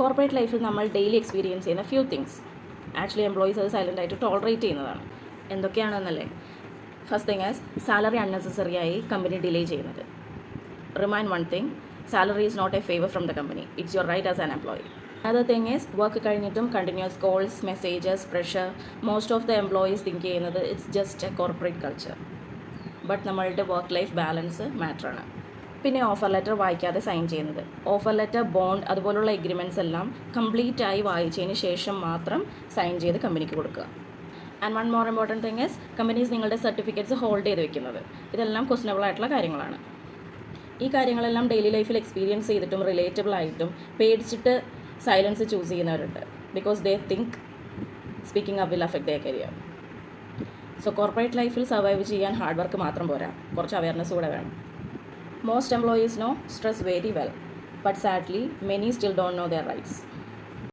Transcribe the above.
Corporate ലൈഫിൽ നമ്മൾ daily experience ചെയ്യുന്ന ഫ്യൂ തിങ്സ് ആക്ച്വലി എംപ്ലോയീസ് അത് സൈലൻ്റായിട്ട് ടോളറേറ്റ് ചെയ്യുന്നതാണ്. എന്തൊക്കെയാണെന്നല്ലേ? First thing is salary unnecessary ആയി കമ്പനി ഡിലേ ചെയ്യുന്നത്. Remind one thing, salary is not a favour from the company, it's your right as an employee. Other thing is work കഴിഞ്ഞിട്ടും continuous calls, messages, pressure. Most of the employees think ചെയ്യുന്നത് it's just a corporate culture. But നമ്മളുടെ work life balance മാറ്ററാണ്. പിന്നെ offer letter വായിക്കാതെ sign ചെയ്യുന്നത്. Offer letter, bond അതുപോലുള്ള agreements എല്ലാം complete ആയി വായിച്ചതിന് ശേഷം മാത്രം സൈൻ ചെയ്ത് കമ്പനിക്ക് കൊടുക്കുക. And one more important thing is companies നിങ്ങളുടെ സർട്ടിഫിക്കറ്റ്സ് ഹോൾഡ് ചെയ്ത് വെക്കുന്നത്. ഇതെല്ലാം ക്വസ്റ്റനബിൾ ആയിട്ടുള്ള കാര്യങ്ങളാണ്. ഈ കാര്യങ്ങളെല്ലാം ഡെയിലി ലൈഫിൽ എക്സ്പീരിയൻസ് ചെയ്തിട്ടും റിലേറ്റബിൾ ആയിട്ടും പേടിച്ചിട്ട് സൈലൻസ് ചൂസ് ചെയ്യുന്നവരുണ്ട്. Because they think speaking up will affect their career. So corporate ലൈഫിൽ സർവൈവ് ചെയ്യാൻ ഹാർഡ് വർക്ക് മാത്രം പോരാ, കുറച്ച് അവയർനെസ് കൂടെ വേണം. Most employees know stress very well, but sadly, many still don't know their rights.